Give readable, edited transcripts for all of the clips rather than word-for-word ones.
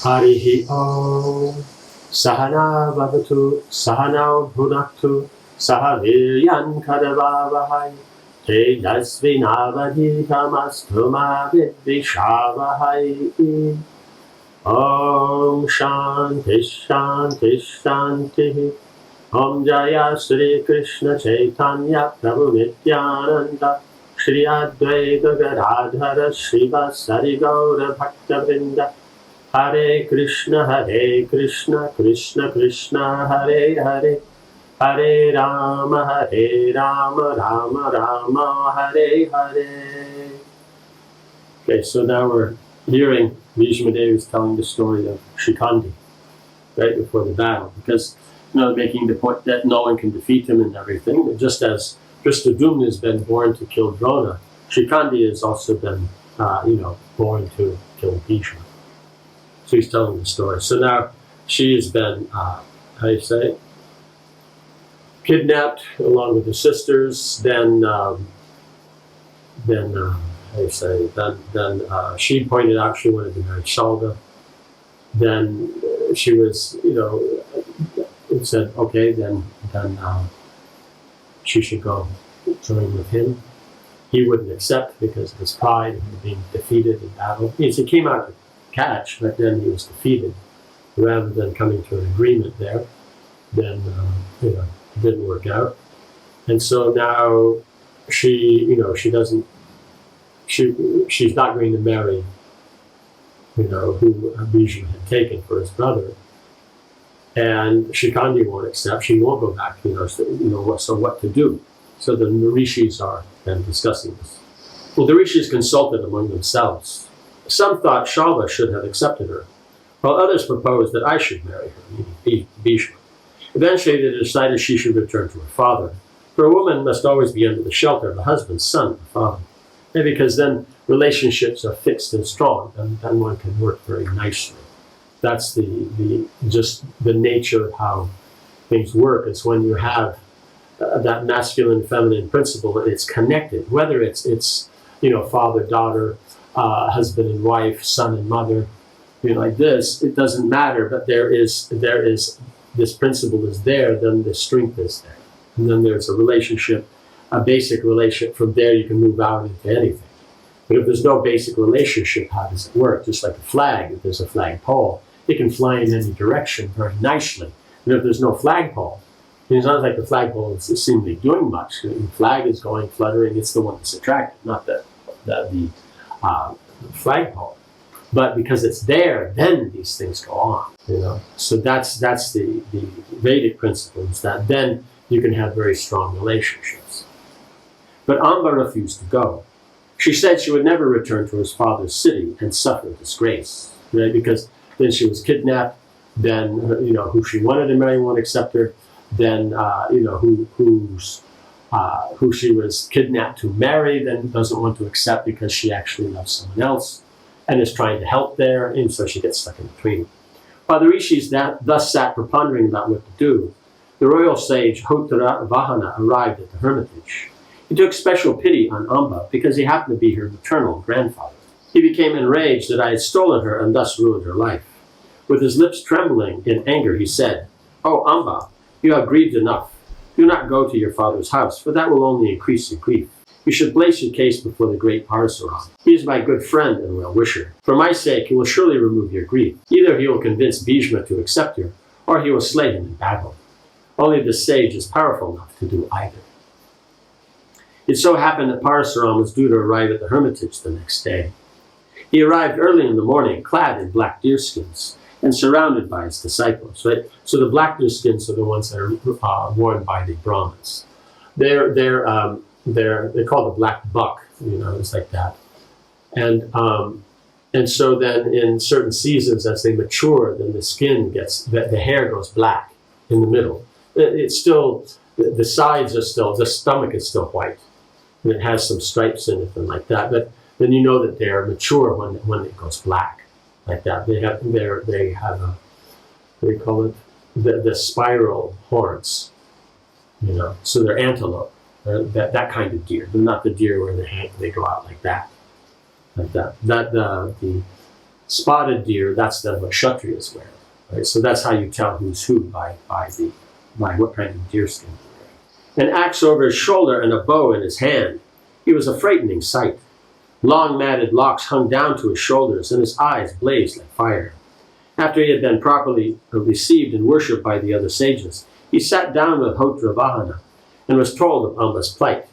Harihi Om. Sahana Bhavatu, Sahana Bhunaktu, Sahaviryan Kadavavahai, Tejasvinavadhitamastu ma vidvishavahai. Om Shanti Shanti Shanti. Om Jaya Sri Krishna Chaitanya Prabhu Nityananda Shri Advaita Gadadhara Srivasari Gaura Bhaktivedanta. Hare Krishna Krishna Krishna Hare Hare, Hare Rama Rama Rama Hare Hare. Okay, so now we're hearing Bhishma Dev is telling the story of Shikandi right before the battle, because making the point that no one can defeat him and everything. But just as Drishtadyumna has been born to kill Drona, Shikandi has also been born to kill Bhishma. So he's telling the story. So now she has been, kidnapped along with her sisters. Then she pointed out she wanted to marry Shalva. Then she was, it said, okay, then she should go join with him. He wouldn't accept because of his pride and being defeated in battle. He came out to catch, but then he was defeated. Rather than coming to an agreement there, then it didn't work out. And so now she's not going to marry, who Bhishma had taken for his brother. And Shikandi won't accept. She won't go back. So what to do? So the rishis are then discussing this. Well, the rishis consulted among themselves. Some thought Shalva should have accepted her, while others proposed that I should marry her, meaning Bhishma. Eventually, they decided she should return to her father, for a woman must always be under the shelter of a husband's son, or father, and because then relationships are fixed and strong, and then one can work very nicely. That's just the nature of how things work. It's when you have that masculine feminine principle, that it's connected, whether it's father daughter, husband and wife, son and mother, like this. It doesn't matter, but there is this principle is there. Then the strength is there, and then there's a relationship, a basic relationship. From there, you can move out into anything. But if there's no basic relationship, how does it work? Just like a flag, if there's a flagpole, it can fly in any direction very nicely. And if there's no flagpole, it's not like the flagpole is seemingly doing much. The flag is going, fluttering. It's the one that's attractive, not the flagpole. But because it's there, then these things go on. So that's the Vedic principles, that then you can have very strong relationships. But Amba refused to go. She said she would never return to her father's city and suffer disgrace, right? Because then she was kidnapped. Then who she wanted to marry won't accept her. Then who she was kidnapped to marry then doesn't want to accept because she actually loves someone else and is trying to help there, and so she gets stuck in between. While the rishis thus sat pondering about what to do, the royal sage Hottara Vahana arrived at the hermitage. He took special pity on Amba because he happened to be her maternal grandfather. He became enraged that I had stolen her and thus ruined her life. With his lips trembling in anger, he said, "Oh, Amba, you have grieved enough. Do not go to your father's house, for that will only increase your grief. You should place your case before the great Parasaram. He is my good friend and well-wisher. For my sake, he will surely remove your grief. Either he will convince Bhishma to accept you, or he will slay him in battle. Only the sage is powerful enough to do either." It so happened that Parasaram was due to arrive at the hermitage the next day. He arrived early in the morning, clad in black deerskins, and surrounded by his disciples. Right? So the black deerskins are the ones that are worn by the Brahmins. They're called the black buck. It's like that. And so then in certain seasons, as they mature, then the skin the hair goes black in the middle. It's still, the sides are still, the stomach is still white. And it has some stripes in it and like that. But then you know that they're mature when it goes black, like that. They have a, what do you call it? The spiral horns, So they're antelope, that kind of deer. They're not the deer where they go out like that, like that. spotted deer, that's then what Kshatriyas wear. Right? So that's how you tell who's who, by what kind of deer skin they wear. An axe over his shoulder and a bow in his hand. He was a frightening sight. Long matted locks hung down to his shoulders, and his eyes blazed like fire. After he had been properly received and worshipped by the other sages, he sat down with Hotra Vahana and was told of Amba's plight.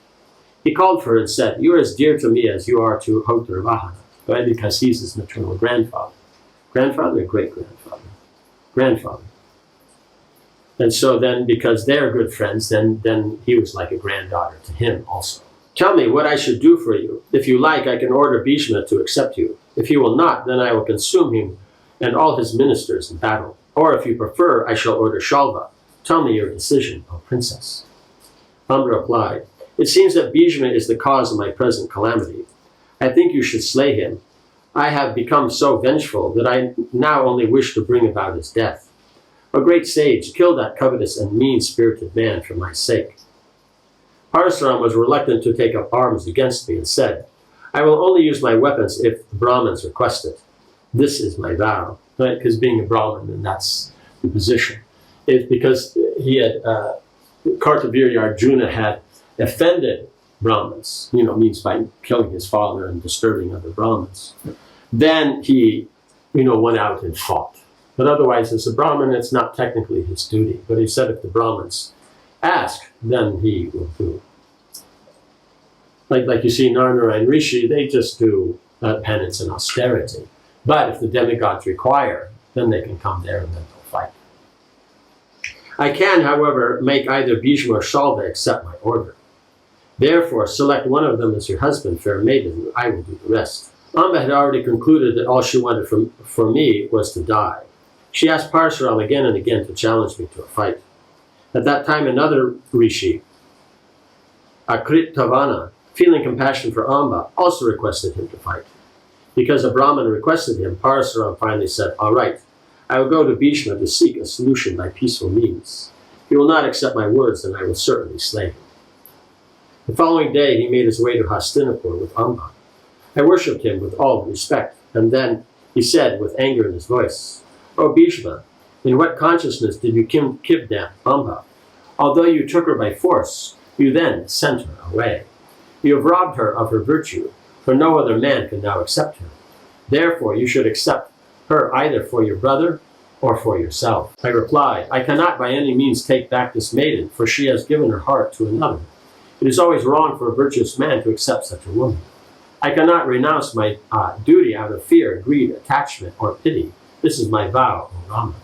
He called for her and said, "You are as dear to me as you are to Hotra Vahana," right? Because he's his maternal grandfather. Grandfather or great-grandfather? Grandfather. And so then, because they're good friends, then he was like a granddaughter to him also. "Tell me what I should do for you. If you like, I can order Bhishma to accept you. If he will not, then I will consume him and all his ministers in battle. Or if you prefer, I shall order Shalva. Tell me your decision, O princess." Amba replied, "It seems that Bhishma is the cause of my present calamity. I think you should slay him. I have become so vengeful that I now only wish to bring about his death. O great sage, kill that covetous and mean-spirited man for my sake." Parasuram was reluctant to take up arms against me and said, "I will only use my weapons if the Brahmins request it. This is my vow." Right? Because being a Brahmin, and that's the position. It's because he had, Kartavirya Arjuna had offended Brahmins, means by killing his father and disturbing other Brahmins. Then he, went out and fought. But otherwise, as a Brahmin, it's not technically his duty. But he said if the Brahmins ask, then he will do. Like you see Narayana and Rishi, they just do penance and austerity. But if the demigods require, then they can come there and then they'll fight. I can, however, make either Bhishma or Shalva accept my order. Therefore, select one of them as your husband, fair maiden, and I will do the rest. Amba had already concluded that all she wanted from me was to die. She asked Parasuram again and again to challenge me to a fight. At that time, another rishi, accredit, feeling compassion for Amba, also requested him to fight. Because a Brahmin requested him, Parasuram finally said, "All right, I will go to Bhishma to seek a solution by peaceful means. He will not accept my words, and I will certainly slay him." The following day, he made his way to Hastinapur with Amba. I worshipped him with all respect, and then he said, with anger in his voice, "O Bhishma, in what consciousness did you kidnap Amba? Although you took her by force, you then sent her away. You have robbed her of her virtue, for no other man can now accept her. Therefore, you should accept her either for your brother or for yourself." I replied, "I cannot by any means take back this maiden, for she has given her heart to another. It is always wrong for a virtuous man to accept such a woman. I cannot renounce my duty out of fear, greed, attachment, or pity. This is my vow, O Rama."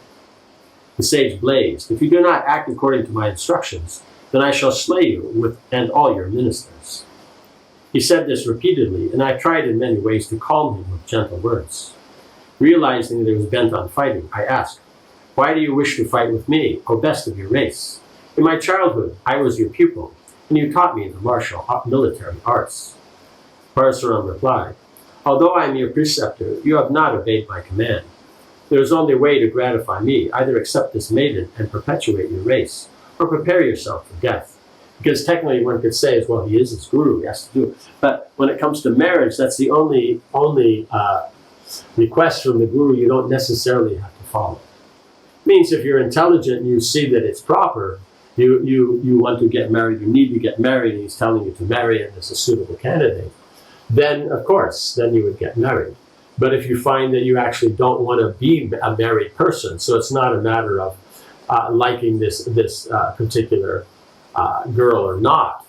The sage blazed, "If you do not act according to my instructions, then I shall slay you and all your ministers." He said this repeatedly, and I tried in many ways to calm him with gentle words. Realizing that he was bent on fighting, I asked, "Why do you wish to fight with me, O best of your race? In my childhood, I was your pupil, and you taught me the martial military arts." Parasuram replied, "Although I am your preceptor, you have not obeyed my command. There is only a way to gratify me. Either accept this maiden and perpetuate your race, or prepare yourself for death." Because technically one could say, well, he is his guru, he has to do it. But when it comes to marriage, that's the only request from the guru you don't necessarily have to follow. It means if you're intelligent and you see that it's proper, you want to get married, you need to get married, and he's telling you to marry and there's a suitable candidate, then of course, then you would get married. But if you find that you actually don't want to be a married person, so it's not a matter of liking this particular girl or not,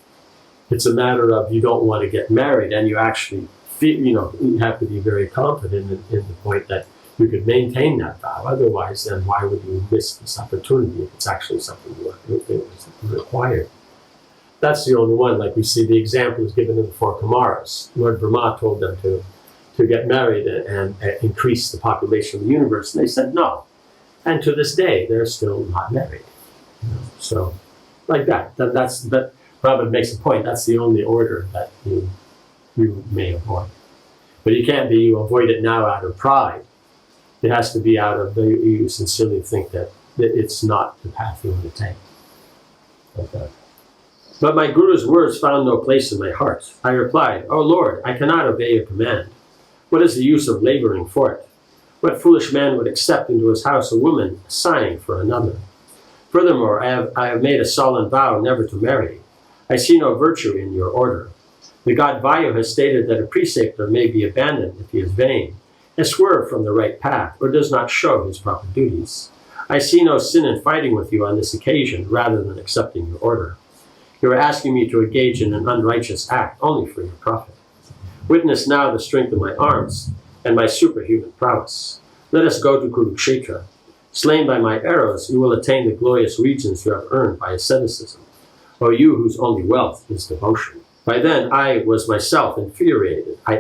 it's a matter of you don't want to get married, and you actually feel, you have to be very confident in the point that you could maintain that vow. Otherwise, then why would you miss this opportunity if it's actually something that was required? That's the only one. Like we see the example is given in the four Kumaras. Lord Brahma told them to get married and increase the population of the universe, and they said no. And to this day, they're still not married. So, like that. That Prabhupada makes a point. That's the only order that you may avoid. But you avoid it now out of pride. It has to be out of you sincerely think that it's not the path you want to take. Like that. But my Guru's words found no place in my heart. I replied, "O Lord, I cannot obey your command. What is the use of laboring for it? What foolish man would accept into his house a woman sighing for another? Furthermore, I have made a solemn vow never to marry. I see no virtue in your order. The god Vidyā has stated that a preceptor may be abandoned if he is vain, and swerve from the right path, or does not show his proper duties. I see no sin in fighting with you on this occasion, rather than accepting your order. You are asking me to engage in an unrighteous act only for your profit. Witness now the strength of my arms and my superhuman prowess. Let us go to Kurukshetra. Slain by my arrows, you will attain the glorious regions you have earned by asceticism, O you whose only wealth is devotion. By then I was myself infuriated. I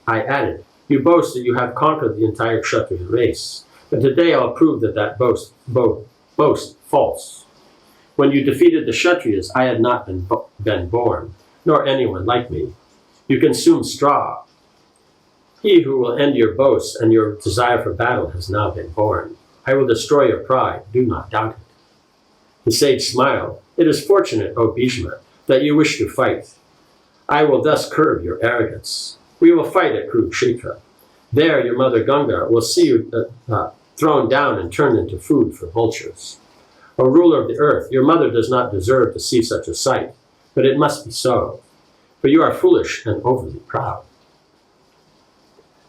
added, you boast that you have conquered the entire Kshatriya race, but today I'll prove that boast false. When you defeated the Kshatriyas, I had not been born, nor anyone like me. You consumed straw. He who will end your boasts and your desire for battle has now been born. I will destroy your pride, do not doubt it. The sage smiled. It is fortunate, O Bhishma, that you wish to fight. I will thus curb your arrogance. We will fight at Kurukshetra. There your mother Ganga will see you thrown down and turned into food for vultures. O ruler of the earth, your mother does not deserve to see such a sight, but it must be so, for you are foolish and overly proud.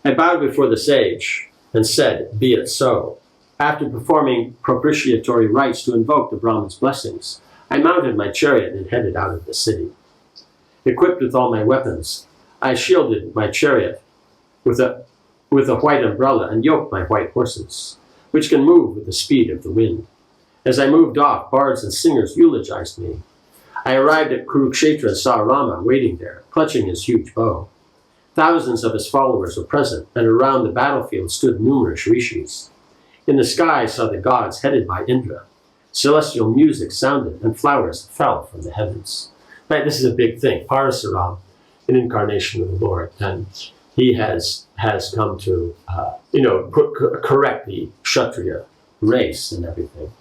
I bowed before the sage and said, be it so. After performing propitiatory rites to invoke the Brahman's blessings, I mounted my chariot and headed out of the city. Equipped with all my weapons, I shielded my chariot with a white umbrella and yoked my white horses, which can move with the speed of the wind. As I moved off, bards and singers eulogized me. I arrived at Kurukshetra and saw Rama waiting there, clutching his huge bow. Thousands of his followers were present, and around the battlefield stood numerous rishis. In the sky I saw the gods headed by Indra. Celestial music sounded, and flowers fell from the heavens. Right, this is a big thing. Parasuram, an incarnation of the Lord, and he has come to correct the Kshatriya race and everything.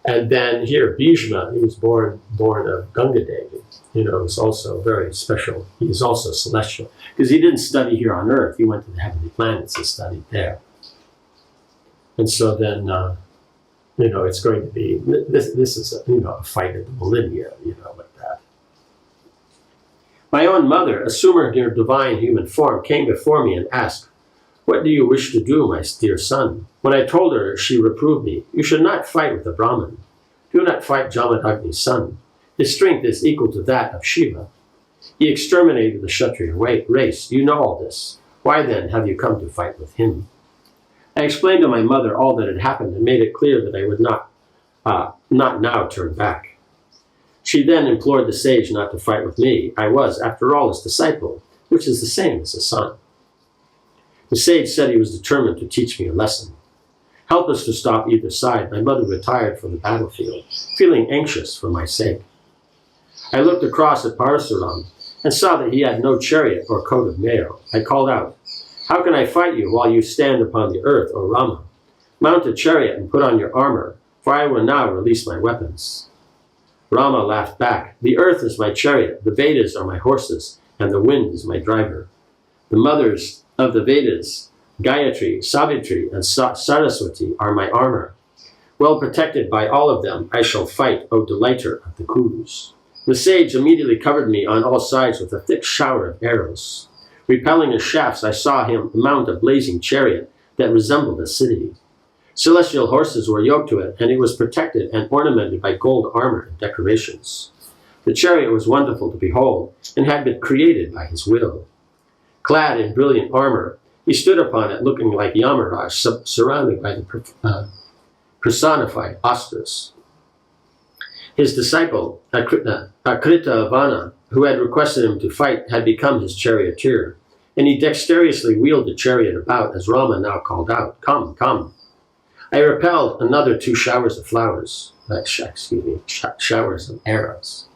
And then here, Bhishma, he was born of Ganga Devi, is also very special. He is also celestial, because he didn't study here on earth. He went to the heavenly planets and studied there. And so then, it's going to be, this is a fight of the millennia, like that. My own mother, assumed her divine human form, came before me and asked, what do you wish to do, my dear son? When I told her, she reproved me. You should not fight with the Brahman. Do not fight Jamadagni's son. His strength is equal to that of Shiva. He exterminated the Kshatriya race. You know all this. Why then have you come to fight with him? I explained to my mother all that had happened and made it clear that I would not now turn back. She then implored the sage not to fight with me. I was, after all, his disciple, which is the same as a son. The sage said he was determined to teach me a lesson. Helpless to stop either side, my mother retired from the battlefield, feeling anxious for my sake. I looked across at Parasuram and saw that he had no chariot or coat of mail. I called out, how can I fight you while you stand upon the earth, O Rama? Mount a chariot and put on your armor, for I will now release my weapons. Rama laughed back. The earth is my chariot, the Vedas are my horses, and the wind is my driver. The mothers of the Vedas, Gayatri, Savitri, and Saraswati, are my armor. Well protected by all of them, I shall fight, O delighter of the Kurus. The sage immediately covered me on all sides with a thick shower of arrows. Repelling his shafts, I saw him mount a blazing chariot that resembled a city. Celestial horses were yoked to it, and it was protected and ornamented by gold armor and decorations. The chariot was wonderful to behold, and had been created by his will. Clad in brilliant armor, he stood upon it looking like Yamaraj, surrounded by the personified Astras. His disciple, Akritavana, who had requested him to fight, had become his charioteer, and he dexterously wheeled the chariot about as Rama now called out, come, come. I repelled another 2 showers of flowers, showers of arrows.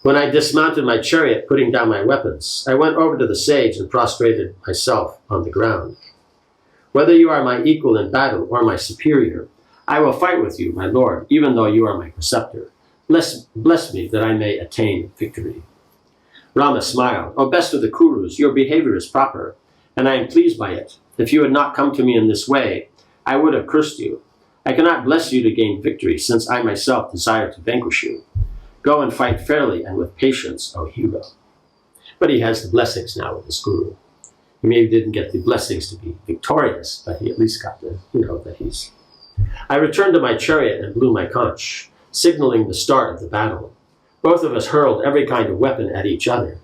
When I dismounted my chariot, putting down my weapons, I went over to the sage and prostrated myself on the ground. Whether you are my equal in battle or my superior, I will fight with you, my lord, even though you are my preceptor. Bless me that I may attain victory. Rama smiled. O best of the Kurus, your behavior is proper, and I am pleased by it. If you had not come to me in this way, I would have cursed you. I cannot bless you to gain victory, since I myself desire to vanquish you. Go and fight fairly and with patience, O hero. But he has the blessings now with his guru. He maybe didn't get the blessings to be victorious, but he at least got the, that he's... I returned to my chariot and blew my conch, signaling the start of the battle. Both of us hurled every kind of weapon at each other.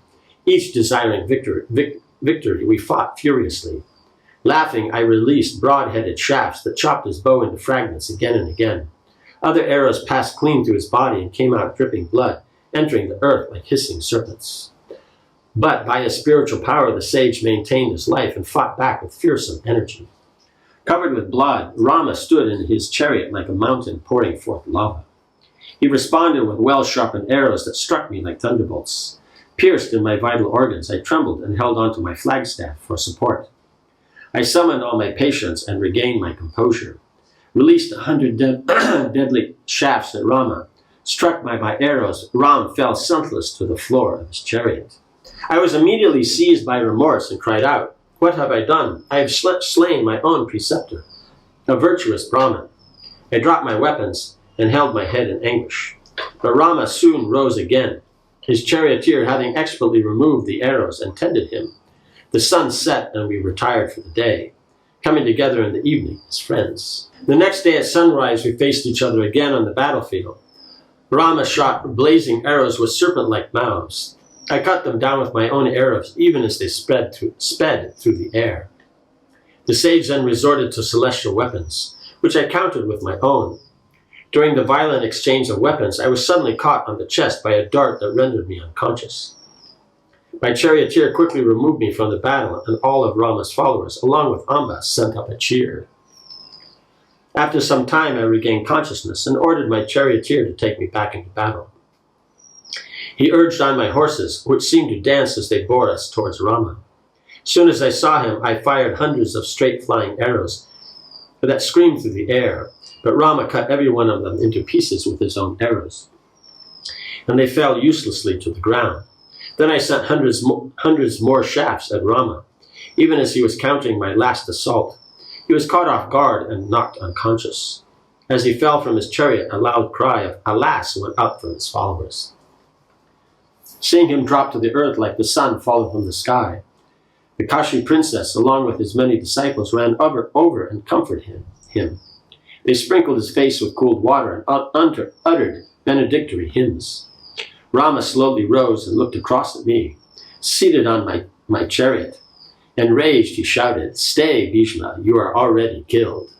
Each desiring victory, we fought furiously. Laughing, I released broad-headed shafts that chopped his bow into fragments again and again. Other arrows passed clean through his body and came out dripping blood, entering the earth like hissing serpents. But by his spiritual power, the sage maintained his life and fought back with fearsome energy. Covered with blood, Rama stood in his chariot like a mountain pouring forth lava. He responded with well-sharpened arrows that struck me like thunderbolts. Pierced in my vital organs, I trembled and held onto my flagstaff for support. I summoned all my patience and regained my composure. Released 100 deadly shafts at Rama. Struck by my arrows, Ram fell senseless to the floor of his chariot. I was immediately seized by remorse and cried out, "What have I done? I have slain my own preceptor, a virtuous Brahmin." I dropped my weapons and held my head in anguish. But Rama soon rose again, his charioteer having expertly removed the arrows and tended him. The sun set and we retired for the day, coming together in the evening as friends. The next day at sunrise we faced each other again on the battlefield. Rama shot blazing arrows with serpent-like mouths. I cut them down with my own arrows, even as they sped through the air. The sage then resorted to celestial weapons, which I countered with my own. During the violent exchange of weapons, I was suddenly caught on the chest by a dart that rendered me unconscious. My charioteer quickly removed me from the battle, and all of Rama's followers, along with Amba, sent up a cheer. After some time, I regained consciousness and ordered my charioteer to take me back into battle. He urged on my horses, which seemed to dance as they bore us towards Rama. Soon as I saw him, I fired hundreds of straight-flying arrows that screamed through the air, but Rama cut every one of them into pieces with his own arrows, and they fell uselessly to the ground. Then I sent hundreds more shafts at Rama. Even as he was countering my last assault, he was caught off guard and knocked unconscious. As he fell from his chariot, a loud cry of "Alas!" went up from his followers. Seeing him drop to the earth like the sun falling from the sky, the Kashi princess, along with his many disciples, ran over and comforted him. They sprinkled his face with cooled water and uttered benedictory hymns. Rama slowly rose and looked across at me, seated on my chariot. Enraged, he shouted, "Stay, Bhishma, you are already killed."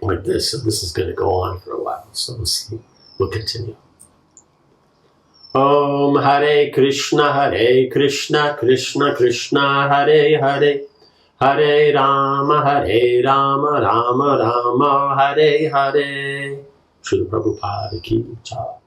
Like this, and this is going to go on for a while, so we'll continue. Om Hare Krishna, Krishna Krishna, Hare Hare, Hare Rama, Rama Rama, Hare Hare. Srila Prabhupada ki jai.